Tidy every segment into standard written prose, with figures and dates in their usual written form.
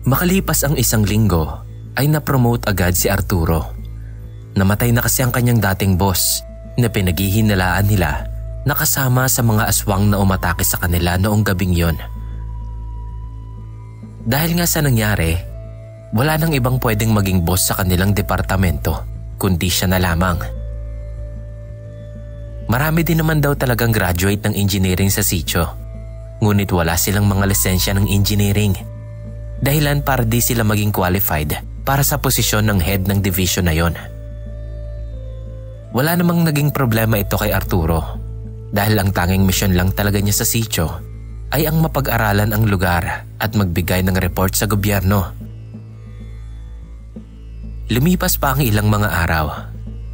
Makalipas ang 1 linggo ay na-promote agad si Arturo. Namatay na kasi ang kanyang dating boss na pinaghihinalaan nila na kasama sa mga aswang na umatake sa kanila noong gabing yon. Dahil nga sa nangyari, wala nang ibang pwedeng maging boss sa kanilang departamento kundi siya na lamang. Marami din naman daw talagang graduate ng engineering sa sitio, ngunit wala silang mga lisensya ng engineering. Dahilan para di sila maging qualified para sa posisyon ng head ng division na yon. Wala namang naging problema ito kay Arturo dahil ang tanging misyon lang talaga niya sa sitio ay ang mapag-aralan ang lugar at magbigay ng report sa gobyerno. Lumipas pa ang ilang mga araw.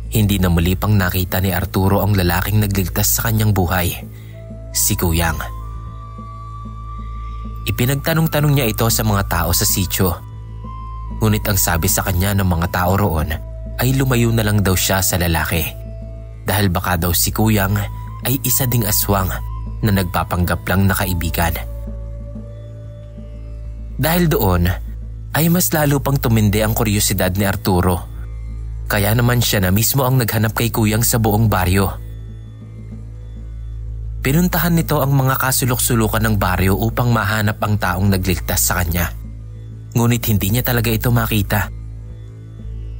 Hindi na muli pang nakita ni Arturo ang lalaking nagligtas sa kanyang buhay, si Kuyang. Ipinagtanong-tanong niya ito sa mga tao sa sitio. Ngunit ang sabi sa kanya ng mga tao roon ay lumayo na lang daw siya sa lalaki dahil baka daw si Kuyang ay isa ding aswang na nagpapanggap lang na kaibigan. Dahil doon ay mas lalo pang tumindi ang kuryosidad ni Arturo. Kaya naman siya na mismo ang naghanap kay Kuyang sa buong baryo. Pinuntahan nito ang mga kasulok-sulukan ng baryo upang mahanap ang taong nagligtas sa kanya. Ngunit hindi niya talaga ito makita.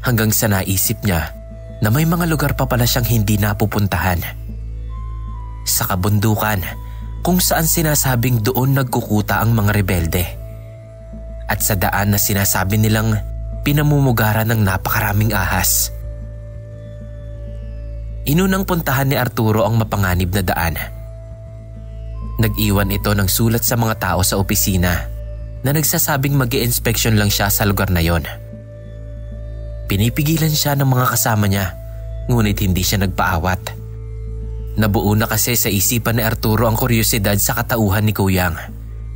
Hanggang sa naisip niya na may mga lugar pa pala siyang hindi napupuntahan. Sa kabundukan kung saan sinasabing doon nagkukuta ang mga rebelde. At sa daan na sinasabi nilang pinamumugaran ng napakaraming ahas. Inunang puntahan ni Arturo ang mapanganib na daan. Nag-iwan ito ng sulat sa mga tao sa opisina na nagsasabing mag-i-inspection lang siya sa lugar na yon. Pinipigilan siya ng mga kasama niya, ngunit hindi siya nagpaawat. Nabuo na kasi sa isipan ni Arturo ang kuryosidad sa katauhan ni Kuyang.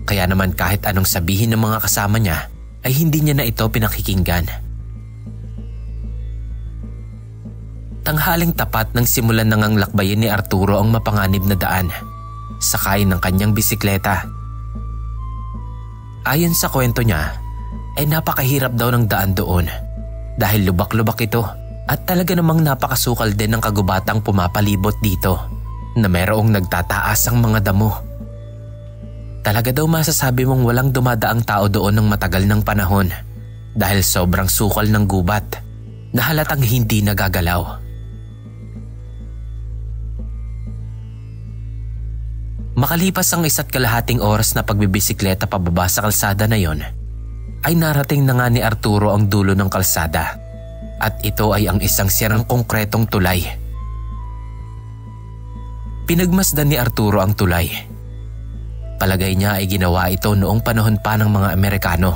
Kaya naman kahit anong sabihin ng mga kasama niya, ay hindi niya na ito pinakikinggan. Tanghaling tapat nang simulan nang ang lakbayin ni Arturo ang mapanganib na daan, sakay ng kanyang bisikleta. Ayon sa kwento niya, ay napakahirap daw ng daan doon dahil lubak-lubak ito at talaga namang napakasukal din ng kagubatang pumapalibot dito na mayroong nagtataas ang mga damo. Talaga daw masasabi mong walang dumadaang tao doon ng matagal ng panahon dahil sobrang sukal ng gubat na halatang hindi nagagalaw. Makalipas ang 1.5 oras na pagbibisikleta pababa sa kalsada na yon, ay narating na nga ni Arturo ang dulo ng kalsada at ito ay ang isang sirang konkretong tulay. Pinagmasdan ni Arturo ang tulay. Palagay niya ay ginawa ito noong panahon pa ng mga Amerikano.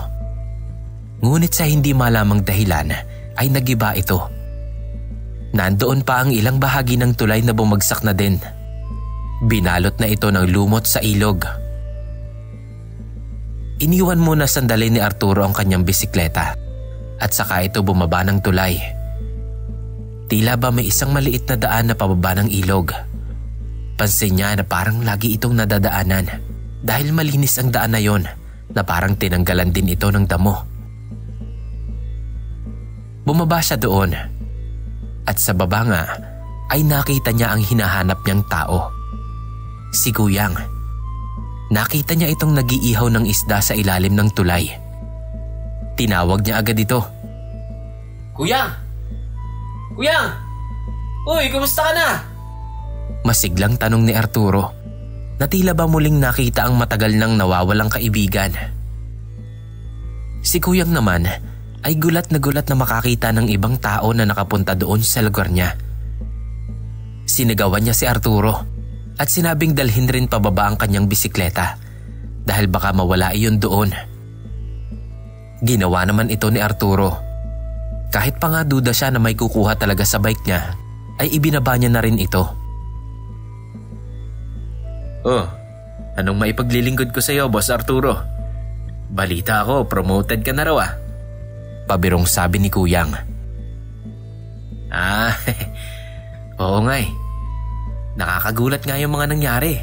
Ngunit sa hindi malamang dahilan ay nagiba ito. Nandoon pa ang ilang bahagi ng tulay na bumagsak na din. Binalot na ito ng lumot sa ilog. Iniwan muna sandali ni Arturo ang kanyang bisikleta at saka ito bumaba ng tulay. Tila ba may isang maliit na daan na pababa ng ilog. Pansin niya na parang lagi itong nadadaanan. Dahil malinis ang daan na yon na parang tinanggalan din ito ng damo. Bumaba siya doon at sa baba nga ay nakita niya ang hinahanap niyang tao. Si Kuyang. Nakita niya itong nag-iihaw ng isda sa ilalim ng tulay. Tinawag niya agad ito. Kuyang! Kuyang! Uy, kumusta ka na? Masiglang tanong ni Arturo. Na tila ba muling nakita ang matagal nang nawawalang kaibigan. Si Kuyang naman ay gulat na makakita ng ibang tao na nakapunta doon sa lugar niya. Sinigawan niya si Arturo at sinabing dalhin rin pababa ang kanyang bisikleta dahil baka mawala iyon doon. Ginawa naman ito ni Arturo. Kahit pa nga duda siya na may kukuha talaga sa bike niya, ay ibinaba niya na rin ito. Oh, anong maipaglilingkod ko sa iyo, Boss Arturo? Balita ako, promoted ka na raw ah. Pabirong sabi ni Kuyang. Oo nga eh. Nakakagulat nga yung mga nangyari.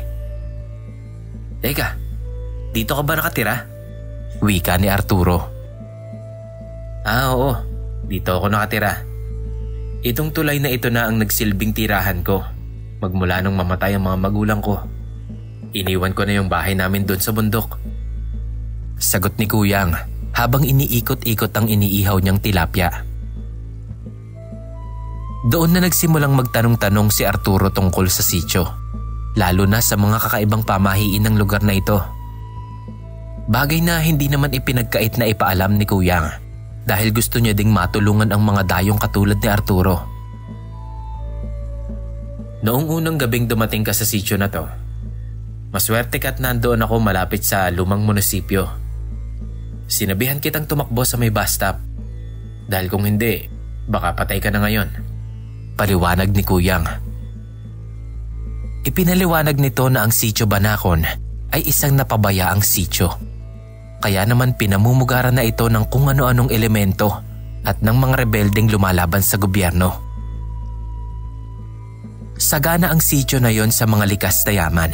Teka, dito ka ba nakatira? Wika ni Arturo. Oo. Dito ako nakatira. Itong tulay na ito na ang nagsilbing tirahan ko magmula nung mamatay ang mga magulang ko. Iniwan ko na yung bahay namin doon sa bundok. Sagot ni Kuyang habang iniikot-ikot ang iniihaw niyang tilapia. Doon na nagsimulang magtanong-tanong si Arturo tungkol sa sitio, lalo na sa mga kakaibang pamahiin ng lugar na ito. Bagay na hindi naman ipinagkait na ipaalam ni Kuyang dahil gusto niya ding matulungan ang mga dayong katulad ni Arturo. Noong unang gabing dumating ka sa sitio na to, maswerte ka't nandoon ako malapit sa lumang munisipyo. Sinabihan kitang tumakbo sa may bus stop dahil kung hindi, baka patay ka na ngayon. Paliwanag ni Kuyang. Ipinaliwanag nito na ang sitio Banacon ay isang napabayaang sitio. Kaya naman pinamumugaran na ito ng kung ano-anong elemento at ng mga rebeldeng lumalaban sa gobyerno. Sagana ang sitio na yon sa mga likas na yaman,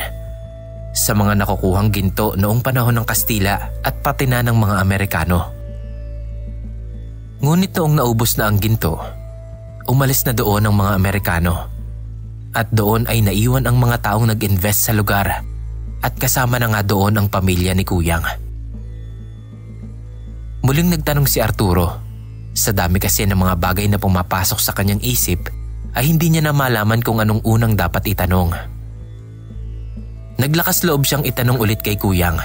sa mga nakukuhang ginto noong panahon ng Kastila at pati na ng mga Amerikano. Ngunit noong naubos na ang ginto, umalis na doon ang mga Amerikano at doon ay naiwan ang mga taong nag-invest sa lugar at kasama na nga doon ang pamilya ni Kuyang. Muling nagtanong si Arturo. Sa dami kasi ng mga bagay na pumapasok sa kanyang isip ay hindi niya na malaman kung anong unang dapat itanong. Naglakas loob siyang itanong ulit kay Kuyang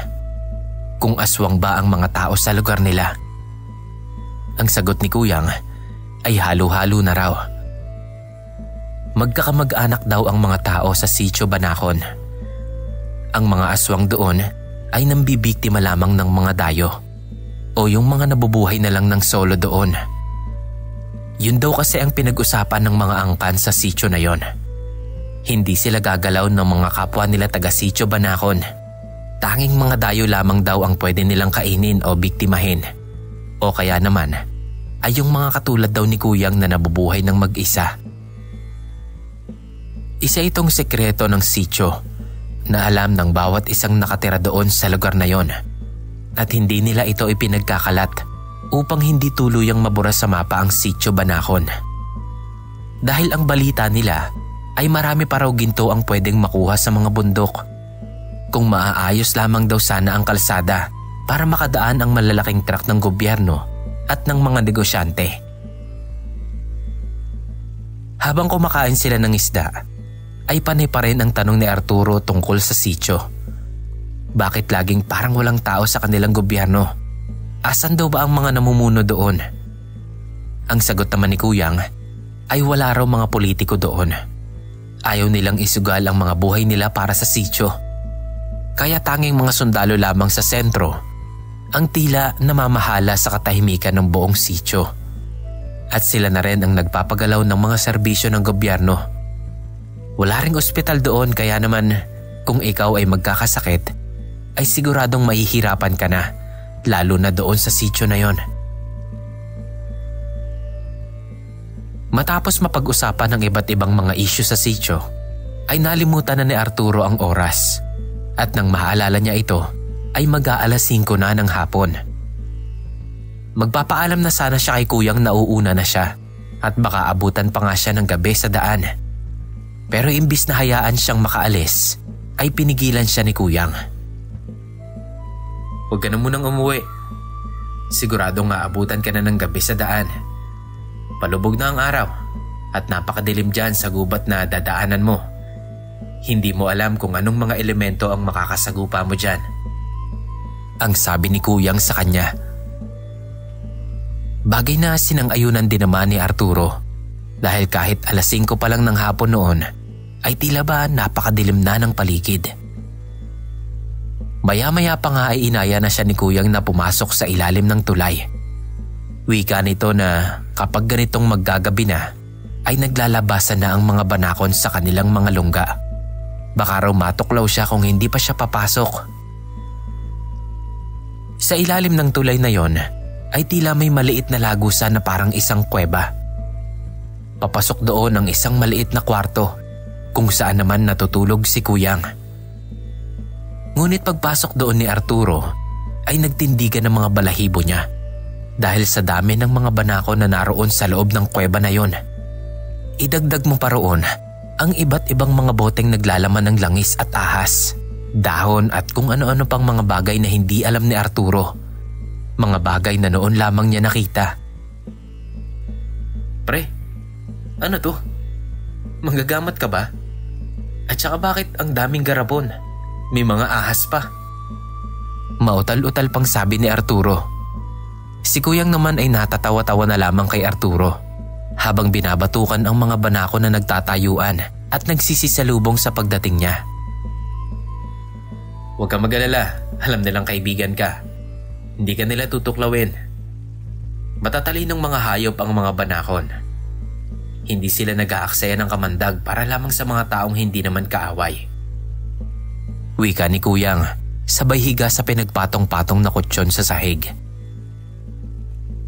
kung aswang ba ang mga tao sa lugar nila. Ang sagot ni Kuyang ay halo-halo na raw. Magkakamag-anak daw ang mga tao sa sitio Banacon. Ang mga aswang doon ay nambibiktima lamang ng mga dayo o yung mga nabubuhay na lang ng solo doon. Yun daw kasi ang pinag-usapan ng mga angkan sa sitio na yon. Hindi sila gagalaw ng mga kapwa nila taga-sitio Banacon. Tanging mga dayo lamang daw ang pwede nilang kainin o biktimahin. O kaya naman ay yung mga katulad daw ni Kuyang na nabubuhay ng mag-isa. Isa itong sekreto ng sitio na alam ng bawat isang nakatira doon sa lugar na yon at hindi nila ito ipinagkakalat upang hindi tuluyang mabura sa mapa ang sitio Banacon. Dahil ang balita nila ay marami pa raw ginto ang pwedeng makuha sa mga bundok kung maaayos lamang daw sana ang kalsada para makadaan ang malalaking truck ng gobyerno at ng mga negosyante. Habang kumakain sila ng isda, ay panay pa rin ang tanong ni Arturo tungkol sa sitio. Bakit laging parang walang tao sa kanilang gobyerno? Asan daw ba ang mga namumuno doon? Ang sagot naman ni Kuyang ay wala raw mga politiko doon. Ayaw nilang isugal ang mga buhay nila para sa sitio. Kaya tanging mga sundalo lamang sa sentro ang tila namamahala sa katahimikan ng buong sitio. At sila na rin ang nagpapagalaw ng mga serbisyo ng gobyerno. Wala ring ospital doon kaya naman kung ikaw ay magkakasakit ay siguradong mahihirapan ka na, lalo na doon sa sitio na yon. Matapos mapag-usapan ng iba't ibang mga isyu sa sitio, ay nalimutan na ni Arturo ang oras. At nang maalala niya ito, ay mag-aalas 5 na ng hapon. Magpapaalam na sana siya kay Kuyang na uuna na siya at baka abutan pa nga siya ng gabi sa daan. Pero imbis na hayaan siyang makaalis, ay pinigilan siya ni Kuyang. Huwag ka na munang umuwi. Siguradong maabutan ka na ng gabi sa daan. Palubog na ang araw at napakadilim dyan sa gubat na dadaanan mo. Hindi mo alam kung anong mga elemento ang makakasagupa mo dyan. Ang sabi ni Kuyang sa kanya. Bagay na sinang-ayunan din naman ni Arturo dahil kahit alas 5 pa lang ng hapon noon ay tila ba napakadilim na ng paligid. Maya-maya pa nga ay inaya na siya ni Kuyang na pumasok sa ilalim ng tulay. Wika nito na kapag ganitong maggagabi na ay naglalabasan na ang mga Banacon sa kanilang mga lungga. Baka raw matuklaw siya kung hindi pa siya papasok. Sa ilalim ng tulay na yon ay tila may maliit na lagusan na parang isang kuweba. Papasok doon ang isang maliit na kwarto kung saan naman natutulog si Kuyang. Ngunit pagpasok doon ni Arturo ay nagtindigan ng mga balahibo niya dahil sa dami ng mga banako na naroon sa loob ng kuweba na yon. Idagdag mo pa roon ang iba't ibang mga boteng naglalaman ng langis at ahas, dahon at kung ano-ano pang mga bagay na hindi alam ni Arturo. Mga bagay na noon lamang niya nakita. Pre, ano to? Manggagamot ka ba? At saka bakit ang daming garapon? May mga ahas pa. Mautal-utal pang sabi ni Arturo. Si Kuyang naman ay natatawa-tawa na lamang kay Arturo habang binabatukan ang mga banako na nagtatayuan at nagsisisalubong sa pagdating niya. Huwag kang mag-alala, alam nilang kaibigan ka. Hindi ka nila tutuklawin. Matatalinong mga hayop ang mga banakon. Hindi sila nag-aaksaya ng kamandag para lamang sa mga taong hindi naman kaaway. Wika ni Kuyang, sabay higa sa pinagpatong-patong na kutsyon sa sahig.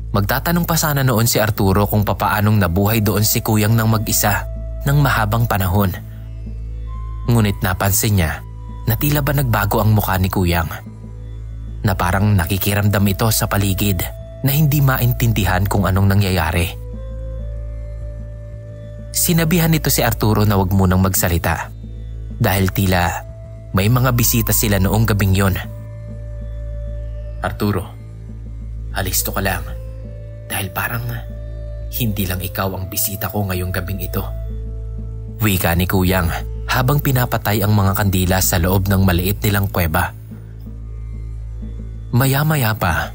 Magtatanong pa sana noon si Arturo kung papaanong nabuhay doon si Kuyang ng mag-isa ng mahabang panahon. Ngunit napansin niya na tila ba nagbago ang mukha ni Kuyang, na parang nakikiramdam ito sa paligid na hindi maintindihan kung anong nangyayari. Sinabihan nito si Arturo na wag munang magsalita dahil tila may mga bisita sila noong gabing yon. Arturo, alisto ka lang dahil parang hindi lang ikaw ang bisita ko ngayong gabing ito. Wika ni Kuyang habang pinapatay ang mga kandila sa loob ng maliit nilang kuweba. Maya-maya pa,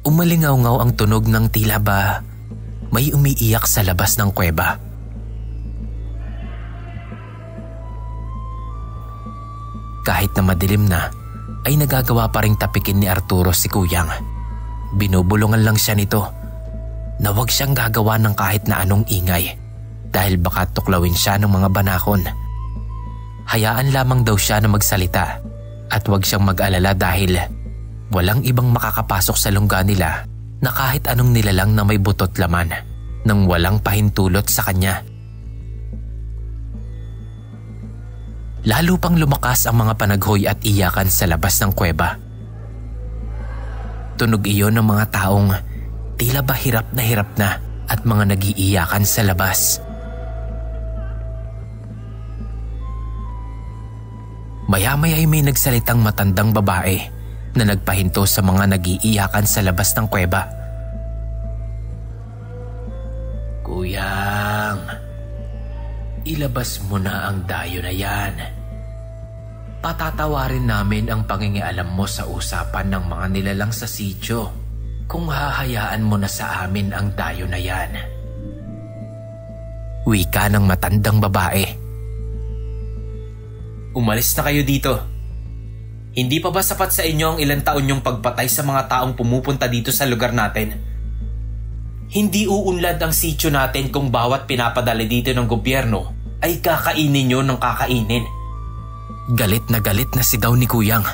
umalingaw-ngaw ang tunog ng tila ba may umiiyak sa labas ng kuweba. Kahit na madilim na, ay nagagawa pa ring tapikin ni Arturo si Kuyang. Binubulungan lang siya nito na huwag siyang gagawa ng kahit na anong ingay dahil baka tuklawin siya ng mga banakon. Hayaan lamang daw siya na magsalita at huwag siyang mag-alala dahil walang ibang makakapasok sa lungga nila na kahit anong nilalang na may butot laman nang walang pahintulot sa kanya. Lalo pang lumakas ang mga panaghoy at iyakan sa labas ng kuweba. Tunog iyon ng mga taong tila ba hirap na at mga nag-iiyakan sa labas. Maya-maya ay may nagsalitang matandang babae na nagpahinto sa mga nag-iiyakan sa labas ng kuweba. Kuyang, ilabas mo na ang dayo na yan. Patatawarin namin ang pangingialam mo sa usapan ng mga nilalang sa sityo kung hahayaan mo na sa amin ang dayo na yan. Wika ng matandang babae. Umalis na kayo dito. Hindi pa ba sapat sa inyo ang ilang taon yung pagpatay sa mga taong pumupunta dito sa lugar natin? Hindi uunlad ang sityo natin kung bawat pinapadala dito ng gobyerno ay kakainin nyo ng kakainin. Galit na sigaw ni Kuyang.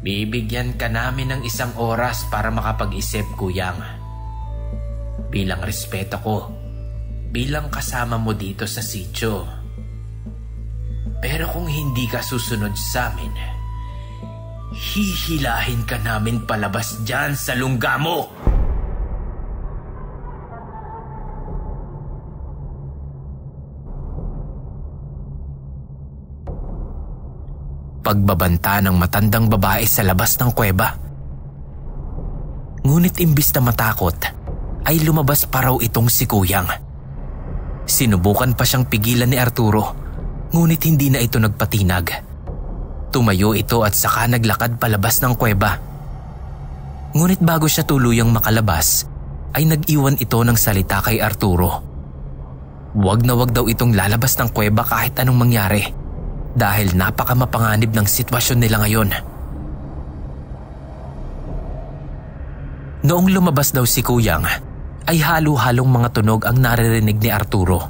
Bibigyan ka namin ng isang oras para makapag-isip, Kuyang. Bilang respeto ko, bilang kasama mo dito sa sityo. Pero kung hindi ka susunod sa amin, hihilahin ka namin palabas dyan sa lungga mo! Pagbabanta ng matandang babae sa labas ng kuweba. Ngunit imbis na matakot, ay lumabas pa raw itong si Kuyang. Sinubukan pa siyang pigilan ni Arturo, ngunit hindi na ito nagpatinag. Tumayo ito at saka naglakad palabas ng kuweba. Ngunit bago siya tuluyang makalabas, ay nag-iwan ito ng salita kay Arturo. Wag na wag daw itong lalabas ng kuweba kahit anong mangyari dahil napakamapanganib ng sitwasyon nila ngayon. Noong lumabas daw si Kuyang, ay halo-halong mga tunog ang naririnig ni Arturo.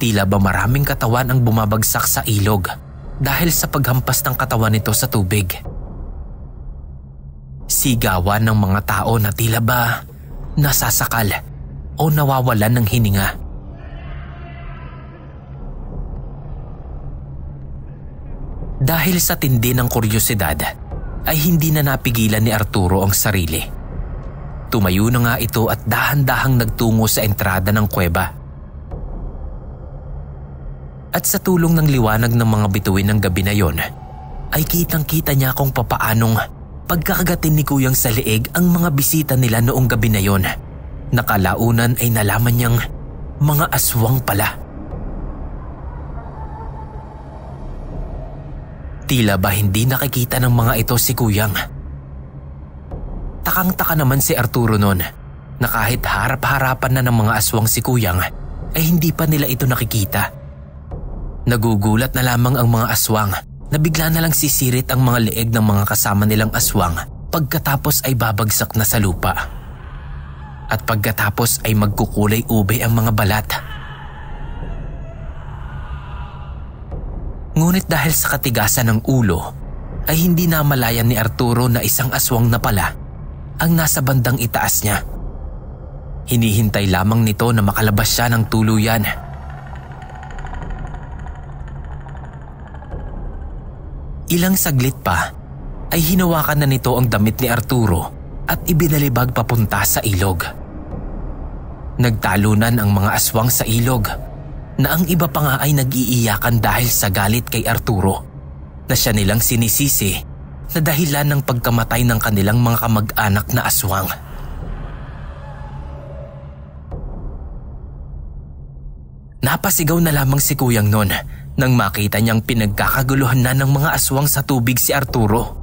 Tila ba maraming katawan ang bumabagsak sa ilog dahil sa paghampas ng katawan nito sa tubig. Sigawan ng mga tao na tila ba nasasakal o nawawalan ng hininga. Dahil sa tindi ng kuryosidad, ay hindi na napigilan ni Arturo ang sarili. Tumayo na nga ito at dahan-dahang nagtungo sa entrada ng kuweba. At sa tulong ng liwanag ng mga bituin ng gabi na yon, ay kitang-kita niya kung papaanong pagkakagatin ni Kuyang sa leeg ang mga bisita nila noong gabi na yon. Nakalaunan ay nalaman niyang mga aswang pala. Tila ba hindi nakikita ng mga ito si Kuyang? Takang-taka naman si Arturo noon na kahit harap-harapan na ng mga aswang si Kuyang ay hindi pa nila ito nakikita. Nagugulat na lamang ang mga aswang na bigla na lang sisirit ang mga leeg ng mga kasama nilang aswang pagkatapos ay babagsak na sa lupa. At pagkatapos ay magkukulay ube ang mga balat. Ngunit dahil sa katigasan ng ulo, ay hindi namalayan ni Arturo na isang aswang na pala ang nasa bandang itaas niya. Hinihintay lamang nito na makalabas siya ng tuluyan. Ilang saglit pa ay hinawakan na nito ang damit ni Arturo at ibinalibag papunta sa ilog. Nagtalunan ang mga aswang sa ilog na ang iba pa nga ay nag-iiyakan dahil sa galit kay Arturo na siya nilang sinisisi na dahilan ng pagkamatay ng kanilang mga kamag-anak na aswang. Napasigaw na lamang si Kuyang noon nang makita niyang pinagkakaguluhan na ng mga aswang sa tubig si Arturo,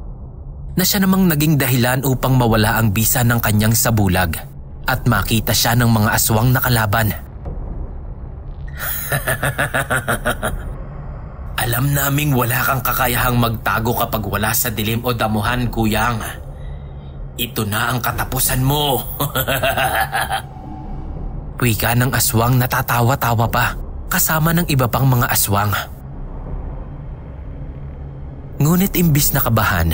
na siya namang naging dahilan upang mawala ang bisa ng kanyang sabulag at makita siya ng mga aswang na kalaban. Alam naming wala kang kakayahang magtago kapag wala sa dilim o damuhan, Kuyang. Ito na ang katapusan mo. Wika ng aswang na tatawa-tawa pa kasama ng iba pang mga aswang. Ngunit imbis na kabahan,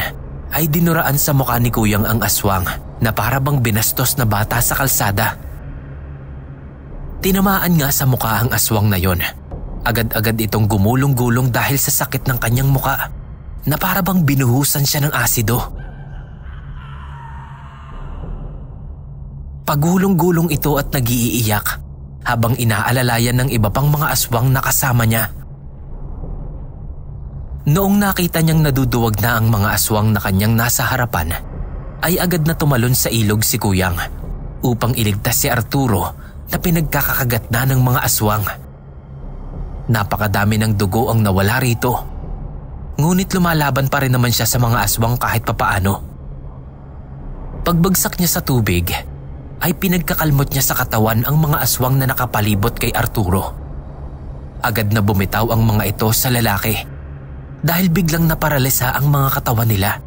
ay dinuraan sa mukha ni Kuyang ang aswang na para bang binastos na bata sa kalsada. Tinamaan nga sa mukha ang aswang na yon. Agad-agad itong gumulong-gulong dahil sa sakit ng kanyang mukha na para bang binuhusan siya ng asido. Pagulong-gulong ito at nag-iiyak habang inaalalayan ng iba pang mga aswang na kasama niya. Noong nakita niyang naduduwag na ang mga aswang na kanyang nasa harapan, ay agad na tumalon sa ilog si Kuyang upang iligtas si Arturo na pinagkakakagat na ng mga aswang. Napakadami ng dugo ang nawala rito. Ngunit lumalaban pa rin naman siya sa mga aswang kahit papaano. Pagbagsak niya sa tubig, ay pinagkakalmot niya sa katawan ang mga aswang na nakapalibot kay Arturo. Agad na bumitaw ang mga ito sa lalaki dahil biglang naparalisa ang mga katawan nila.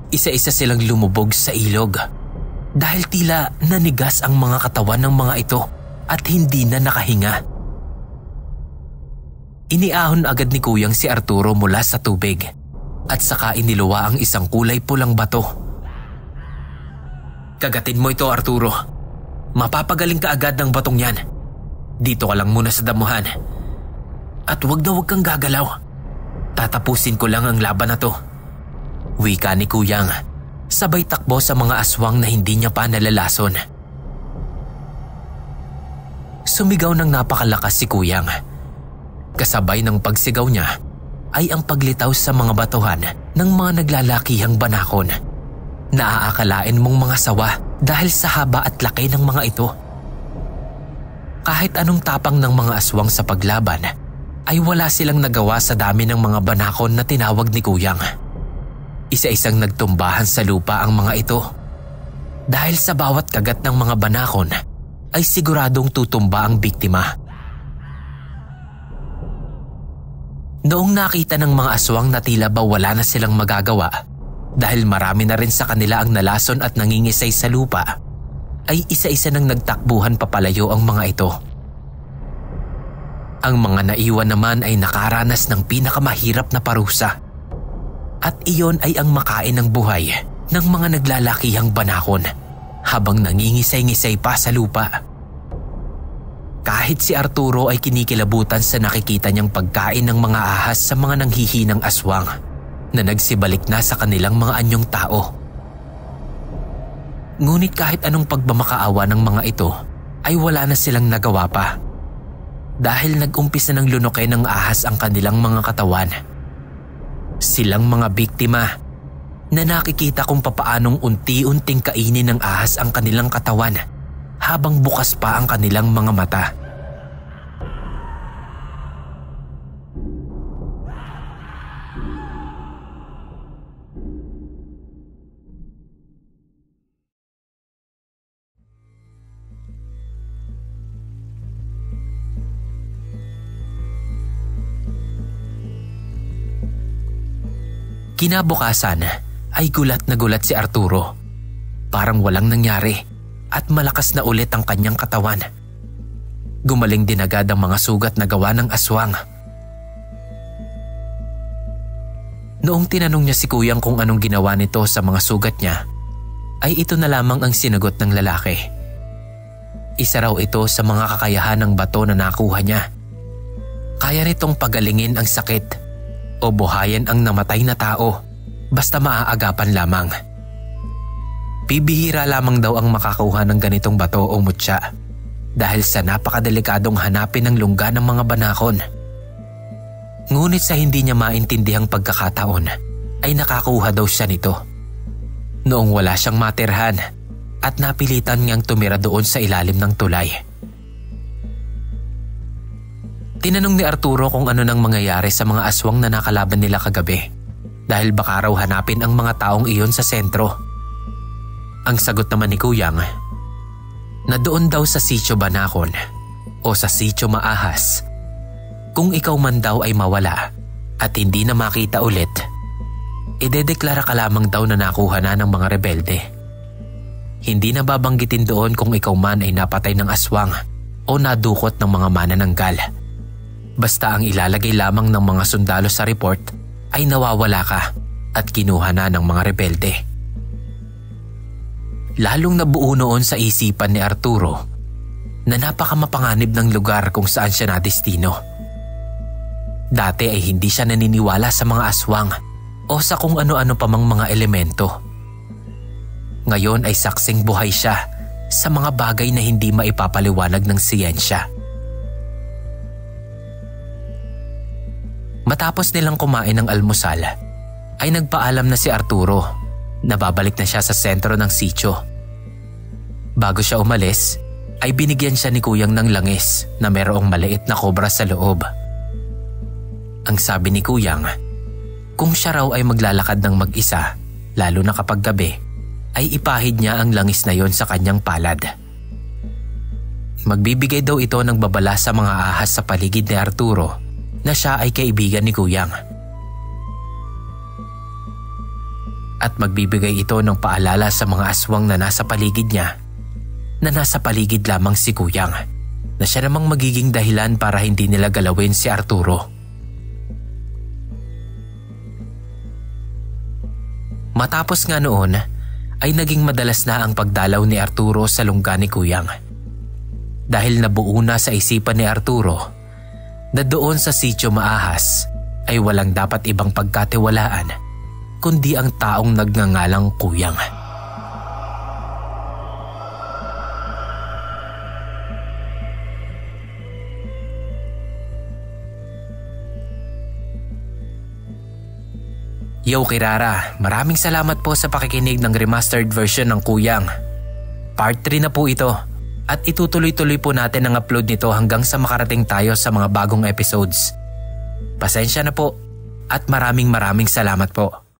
Isa-isa silang lumubog sa ilog dahil tila nanigas ang mga katawan ng mga ito at hindi na nakahinga. Iniahon agad ni Kuyang si Arturo mula sa tubig at saka iniluwa ang isang kulay pulang bato. Kagatin mo ito, Arturo. Mapapagaling ka agad ng batong yan. Dito ka lang muna sa damuhan. At wag na wag kang gagalaw. Tatapusin ko lang ang laban na to. Wika ni Kuyang, sabay takbo sa mga aswang na hindi niya pa nalalason. Sumigaw ng napakalakas si Kuyang. Kasabay ng pagsigaw niya ay ang paglitaw sa mga batuhan ng mga naglalakihang banakon. Naaakalain mong mga sawa dahil sa haba at laki ng mga ito. Kahit anong tapang ng mga aswang sa paglaban, ay wala silang nagawa sa dami ng mga banakon na tinawag ni Kuyang. Isa-isang nagtumbahan sa lupa ang mga ito. Dahil sa bawat kagat ng mga banakon, ay siguradong tutumba ang biktima. Noong nakita ng mga aswang na tila ba wala na silang magagawa, dahil marami na rin sa kanila ang nalason at nangingisay sa lupa, ay isa-isa nang nagtakbuhan papalayo ang mga ito. Ang mga naiwan naman ay nakaranas ng pinakamahirap na parusa. At iyon ay ang makain ng buhay ng mga naglalakihang banakon habang nangingisay-ngisay pa sa lupa. Kahit si Arturo ay kinikilabutan sa nakikita niyang pagkain ng mga ahas sa mga nanghihinang aswang na nagsibalik na sa kanilang mga anyong tao. Ngunit kahit anong pagmamakaawa ng mga ito ay wala na silang nagawa pa dahil nag-umpisa ng lunukin ng ahas ang kanilang mga katawan. Silang mga biktima na nakikita kung papaanong unti-unting kainin ng ahas ang kanilang katawan habang bukas pa ang kanilang mga mata. Kinabukasan ay gulat na gulat si Arturo. Parang walang nangyari at malakas na ulit ang kanyang katawan. Gumaling din agad ang mga sugat na gawa ng aswang. Noong tinanong niya si Kuyang kung anong ginawa nito sa mga sugat niya, ay ito na lamang ang sinagot ng lalaki. Isa raw ito sa mga kakayahan ng bato na nakuha niya. Kaya nitong pagalingin ang sakit o buhayan ang namatay na tao basta maaagapan lamang. Bibihira lamang daw ang makakuha ng ganitong bato o mutya dahil sa napakadelikadong hanapin ng lungga ng mga banakon. Ngunit sa hindi niya maintindihang pagkakataon ay nakakuha daw siya nito. Noong wala siyang matirhan at napilitan niyang tumira doon sa ilalim ng tulay. Tinanong ni Arturo kung ano nang mangyayari sa mga aswang na nakalaban nila kagabi dahil baka raw hanapin ang mga taong iyon sa sentro. Ang sagot naman ni Kuyang na doon daw sa Sitio Banakon o sa Sitio Maahas, kung ikaw man daw ay mawala at hindi na makita ulit, idedeklara ka lamang daw na nakuha na ng mga rebelde. Hindi na babanggitin doon kung ikaw man ay napatay ng aswang o nadukot ng mga manananggal. Basta ang ilalagay lamang ng mga sundalo sa report ay nawawala ka at kinuha na ng mga rebelde. Lalong nabuo noon sa isipan ni Arturo na napakamapanganib ng lugar kung saan siya nadestino. Dati ay hindi siya naniniwala sa mga aswang o sa kung ano-ano pa mang mga elemento. Ngayon ay saksing buhay siya sa mga bagay na hindi maipapaliwanag ng siyensya. Matapos nilang kumain ng almusal, ay nagpaalam na si Arturo na babalik na siya sa sentro ng sitio. Bago siya umalis, ay binigyan siya ni Kuyang ng langis na mayroong maliit na kobra sa loob. Ang sabi ni Kuyang, kung siya raw ay maglalakad ng mag-isa, lalo na kapag gabi, ay ipahid niya ang langis na yon sa kanyang palad. Magbibigay daw ito ng babala sa mga ahas sa paligid ni Arturo na siya ay kaibigan ni Kuyang. At magbibigay ito ng paalala sa mga aswang na nasa paligid niya na nasa paligid lamang si Kuyang, na siya namang magiging dahilan para hindi nila galawin si Arturo. Matapos nga noon, ay naging madalas na ang pagdalaw ni Arturo sa lungga ni Kuyang. Dahil nabuo na sa isipan ni Arturo na doon sa Sitio Maahas ay walang dapat ibang pagkatiwalaan kundi ang taong nagngangalang Kuyang. Yo Kirara, maraming salamat po sa pakikinig ng remastered version ng Kuyang. Part 3 na po ito at itutuloy-tuloy po natin ang upload nito hanggang sa makarating tayo sa mga bagong episodes. Pasensya na po at maraming salamat po.